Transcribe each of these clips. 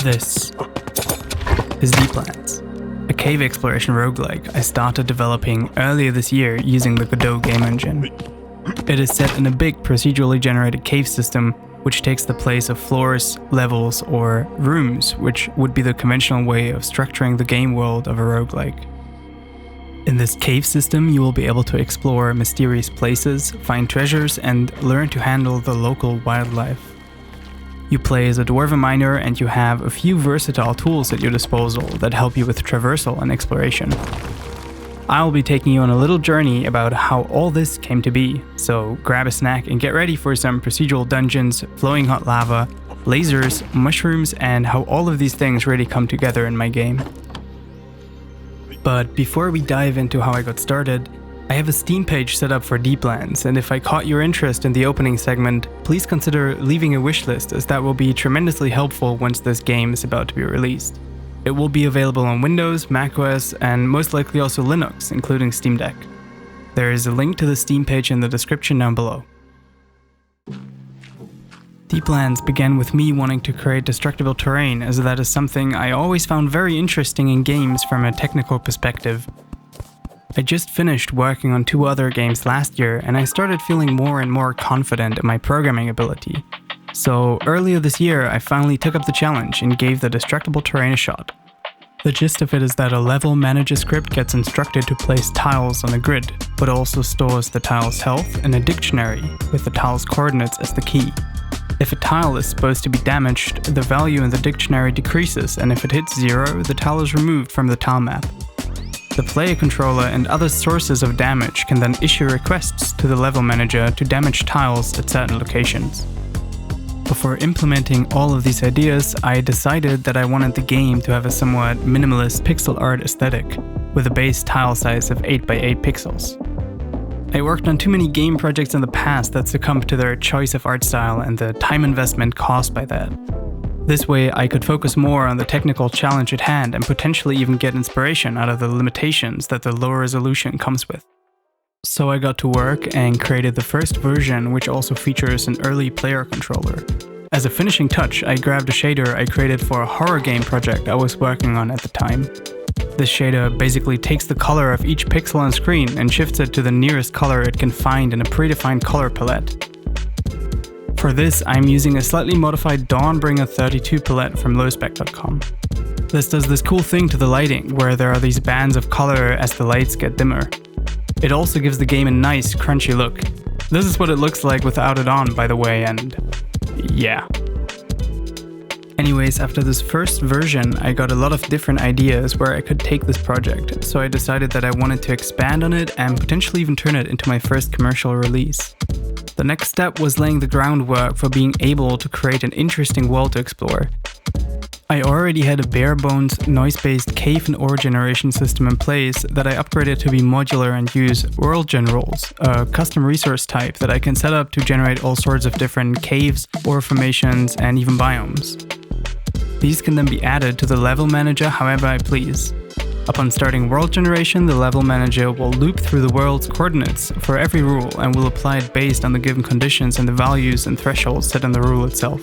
This is Deeplands, a cave exploration roguelike I started developing earlier this year using the Godot game engine. It is set in a big procedurally generated cave system which takes the place of floors, levels, or rooms, which would be the conventional way of structuring the game world of a roguelike. In this cave system, you will be able to explore mysterious places, find treasures, and learn to handle the local wildlife. You play as a dwarven miner and you have a few versatile tools at your disposal that help you with traversal and exploration. I'll be taking you on a little journey about how all this came to be, so grab a snack and get ready for some procedural dungeons, flowing hot lava, lasers, mushrooms, and how all of these things really come together in my game. But before we dive into how I got started, I have a Steam page set up for Deeplands, and if I caught your interest in the opening segment, please consider leaving a wishlist, as that will be tremendously helpful once this game is about to be released. It will be available on Windows, macOS, and most likely also Linux, including Steam Deck. There is a link to the Steam page in the description down below. Deeplands began with me wanting to create Destructible Terrain, as that is something I always found very interesting in games from a technical perspective. I just finished working on 2 other games last year, and I started feeling more and more confident in my programming ability. So earlier this year, I finally took up the challenge and gave the Destructible Terrain a shot. The gist of it is that a level manager script gets instructed to place tiles on a grid, but also stores the tile's health in a dictionary, with the tile's coordinates as the key. If a tile is supposed to be damaged, the value in the dictionary decreases, and if it hits 0, the tile is removed from the tile map. The player controller and other sources of damage can then issue requests to the level manager to damage tiles at certain locations. Before implementing all of these ideas, I decided that I wanted the game to have a somewhat minimalist pixel art aesthetic, with a base tile size of 8x8 pixels. I worked on too many game projects in the past that succumbed to their choice of art style and the time investment caused by that. This way I could focus more on the technical challenge at hand and potentially even get inspiration out of the limitations that the lower resolution comes with. So I got to work and created the first version, which also features an early player controller. As a finishing touch, I grabbed a shader I created for a horror game project I was working on at the time. This shader basically takes the color of each pixel on screen and shifts it to the nearest color it can find in a predefined color palette. For this, I'm using a slightly modified Dawnbringer 32 palette from lowspec.com. This does this cool thing to the lighting, where there are these bands of color as the lights get dimmer. It also gives the game a nice, crunchy look. This is what it looks like without it on, by the way, and yeah. Anyways, after this first version, I got a lot of different ideas where I could take this project, so I decided that I wanted to expand on it and potentially even turn it into my first commercial release. The next step was laying the groundwork for being able to create an interesting world to explore. I already had a bare-bones, noise-based cave and ore generation system in place that I upgraded to be modular and use world gen roles, a custom resource type that I can set up to generate all sorts of different caves, ore formations, and even biomes. These can then be added to the level manager however I please. Upon starting world generation, the level manager will loop through the world's coordinates for every rule and will apply it based on the given conditions and the values and thresholds set in the rule itself.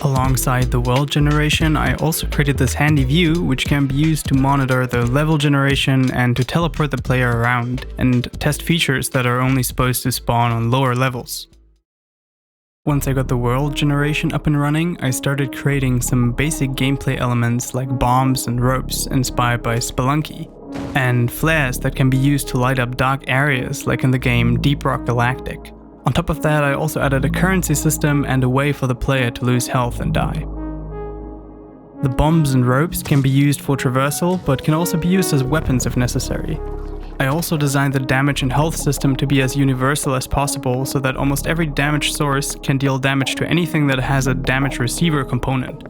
Alongside the world generation, I also created this handy view which can be used to monitor the level generation and to teleport the player around and test features that are only supposed to spawn on lower levels. Once I got the world generation up and running, I started creating some basic gameplay elements like bombs and ropes inspired by Spelunky, and flares that can be used to light up dark areas like in the game Deep Rock Galactic. On top of that, I also added a currency system and a way for the player to lose health and die. The bombs and ropes can be used for traversal, but can also be used as weapons if necessary. I also designed the damage and health system to be as universal as possible so that almost every damage source can deal damage to anything that has a damage receiver component.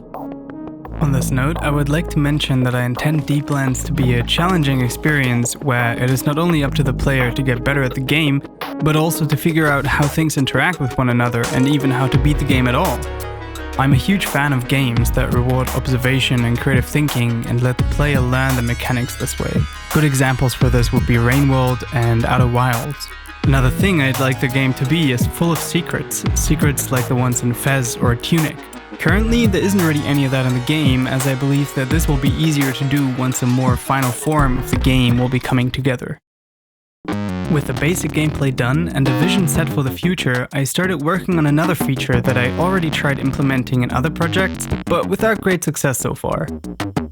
On this note, I would like to mention that I intend Deeplands to be a challenging experience where it is not only up to the player to get better at the game, but also to figure out how things interact with one another and even how to beat the game at all. I'm a huge fan of games that reward observation and creative thinking and let the player learn the mechanics this way. Good examples for this would be Rainworld and Outer Wilds. Another thing I'd like the game to be is full of secrets like the ones in Fez or Tunic. Currently, there isn't really any of that in the game, as I believe that this will be easier to do once a more final form of the game will be coming together. With the basic gameplay done and a vision set for the future, I started working on another feature that I already tried implementing in other projects, but without great success so far.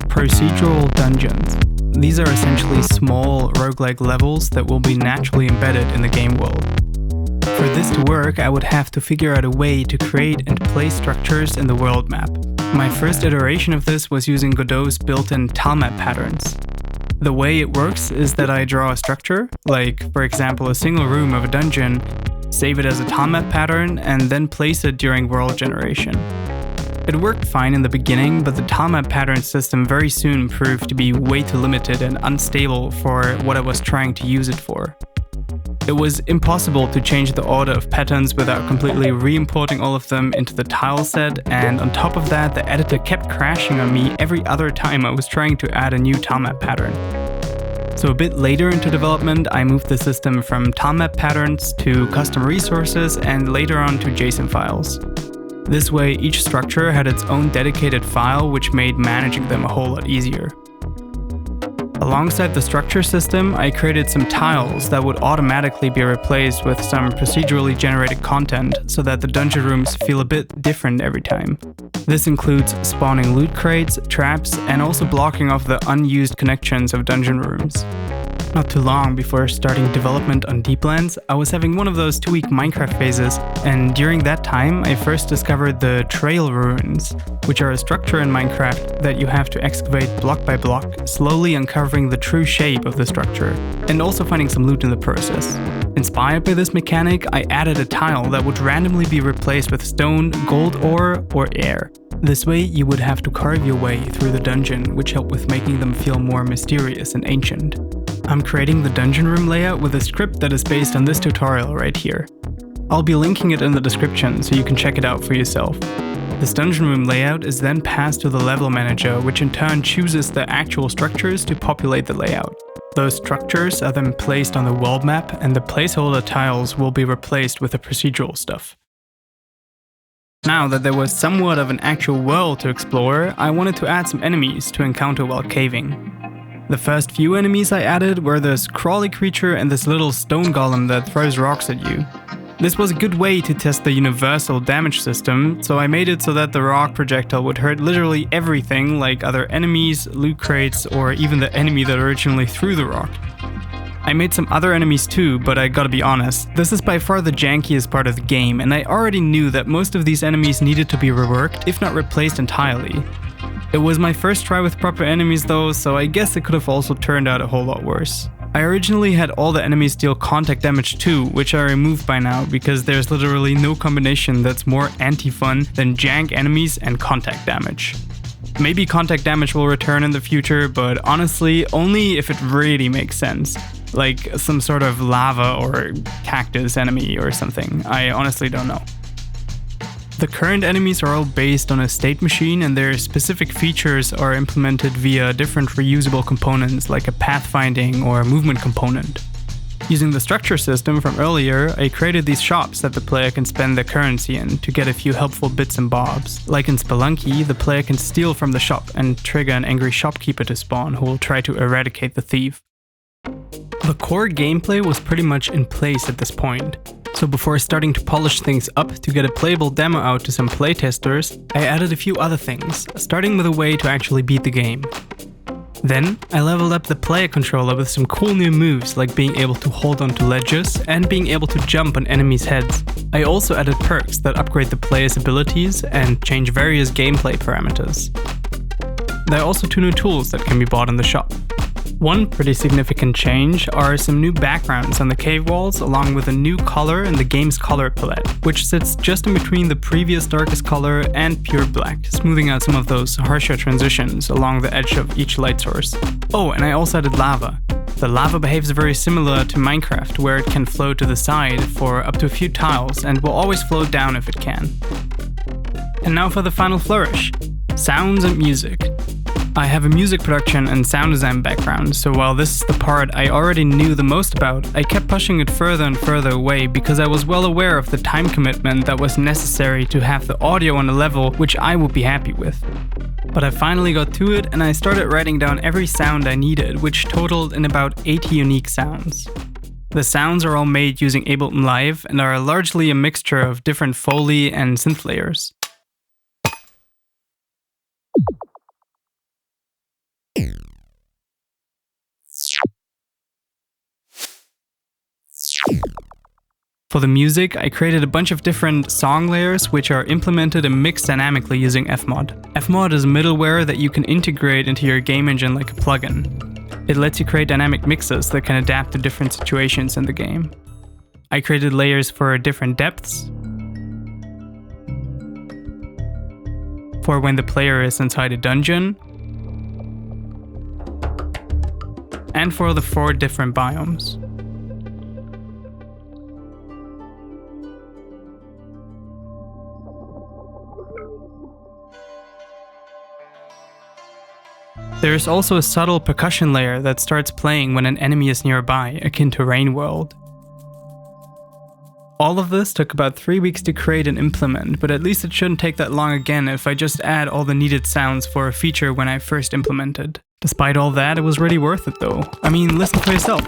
Procedural dungeons. These are essentially small roguelike levels that will be naturally embedded in the game world. For this to work, I would have to figure out a way to create and place structures in the world map. My first iteration of this was using Godot's built-in tilemap patterns. The way it works is that I draw a structure, like for example a single room of a dungeon, save it as a tilemap pattern, and then place it during world generation. It worked fine in the beginning, but the tilemap pattern system very soon proved to be way too limited and unstable for what I was trying to use it for. It was impossible to change the order of patterns without completely re-importing all of them into the tile set, and on top of that, the editor kept crashing on me every other time I was trying to add a new tilemap pattern. So a bit later into development, I moved the system from tilemap patterns to custom resources and later on to JSON files. This way, each structure had its own dedicated file, which made managing them a whole lot easier. Alongside the structure system, I created some tiles that would automatically be replaced with some procedurally generated content so that the dungeon rooms feel a bit different every time. This includes spawning loot crates, traps, and also blocking off the unused connections of dungeon rooms. Not too long before starting development on Deeplands, I was having one of those 2-week Minecraft phases, and during that time I first discovered the trail ruins, which are a structure in Minecraft that you have to excavate block by block, slowly uncovering the true shape of the structure, and also finding some loot in the process. Inspired by this mechanic, I added a tile that would randomly be replaced with stone, gold ore, or air. This way you would have to carve your way through the dungeon, which helped with making them feel more mysterious and ancient. I'm creating the dungeon room layout with a script that is based on this tutorial right here. I'll be linking it in the description so you can check it out for yourself. This dungeon room layout is then passed to the level manager, which in turn chooses the actual structures to populate the layout. Those structures are then placed on the world map, and the placeholder tiles will be replaced with the procedural stuff. Now that there was somewhat of an actual world to explore, I wanted to add some enemies to encounter while caving. The first few enemies I added were this crawly creature and this little stone golem that throws rocks at you. This was a good way to test the universal damage system, so I made it so that the rock projectile would hurt literally everything, like other enemies, loot crates, or even the enemy that originally threw the rock. I made some other enemies too, but I gotta be honest, this is by far the jankiest part of the game, and I already knew that most of these enemies needed to be reworked, if not replaced entirely. It was my first try with proper enemies though, so I guess it could have also turned out a whole lot worse. I originally had all the enemies deal contact damage too, which I removed by now because there's literally no combination that's more anti-fun than jank enemies and contact damage. Maybe contact damage will return in the future, but honestly, only if it really makes sense. Like some sort of lava or cactus enemy or something. I honestly don't know. The current enemies are all based on a state machine, and their specific features are implemented via different reusable components like a pathfinding or movement component. Using the structure system from earlier, I created these shops that the player can spend their currency in to get a few helpful bits and bobs. Like in Spelunky, the player can steal from the shop and trigger an angry shopkeeper to spawn who will try to eradicate the thief. The core gameplay was pretty much in place at this point. So before starting to polish things up to get a playable demo out to some playtesters, I added a few other things, starting with a way to actually beat the game. Then, I leveled up the player controller with some cool new moves like being able to hold onto ledges and being able to jump on enemies' heads. I also added perks that upgrade the player's abilities and change various gameplay parameters. There are also 2 new tools that can be bought in the shop. One pretty significant change are some new backgrounds on the cave walls, along with a new color in the game's color palette, which sits just in between the previous darkest color and pure black, smoothing out some of those harsher transitions along the edge of each light source. Oh, and I also added lava. The lava behaves very similar to Minecraft, where it can flow to the side for up to a few tiles and will always flow down if it can. And now for the final flourish: sounds and music. I have a music production and sound design background, so while this is the part I already knew the most about, I kept pushing it further and further away because I was well aware of the time commitment that was necessary to have the audio on a level which I would be happy with. But I finally got to it and I started writing down every sound I needed, which totaled in about 80 unique sounds. The sounds are all made using Ableton Live and are largely a mixture of different Foley and synth layers. For the music, I created a bunch of different song layers which are implemented and mixed dynamically using FMOD. FMOD is a middleware that you can integrate into your game engine like a plugin. It lets you create dynamic mixes that can adapt to different situations in the game. I created layers for different depths, for when the player is inside a dungeon, and for the 4 different biomes. There is also a subtle percussion layer that starts playing when an enemy is nearby, akin to Rain World. All of this took about 3 weeks to create and implement, but at least it shouldn't take that long again if I just add all the needed sounds for a feature when I first implemented. Despite all that, it was really worth it though. I mean, listen for yourself.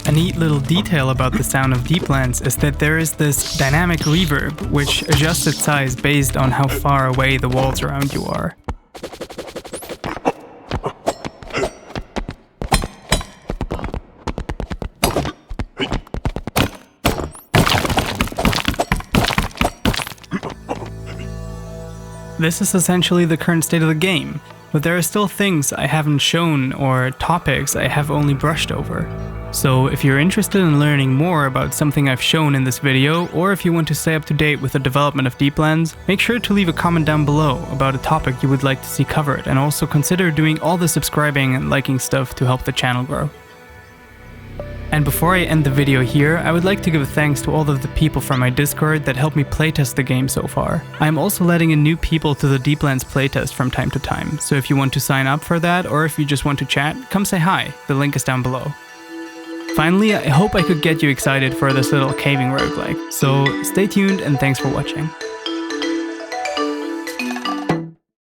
A neat little detail about the sound of Deeplands is that there is this dynamic reverb which adjusts its size based on how far away the walls around you are. This is essentially the current state of the game, but there are still things I haven't shown or topics I have only brushed over. So if you're interested in learning more about something I've shown in this video, or if you want to stay up to date with the development of Deeplands, make sure to leave a comment down below about a topic you would like to see covered, and also consider doing all the subscribing and liking stuff to help the channel grow. And before I end the video here, I would like to give thanks to all of the people from my Discord that helped me playtest the game so far. I am also letting in new people to the Deeplands playtest from time to time, so if you want to sign up for that, or if you just want to chat, come say hi, the link is down below. Finally, I hope I could get you excited for this little caving roguelike, so stay tuned and thanks for watching.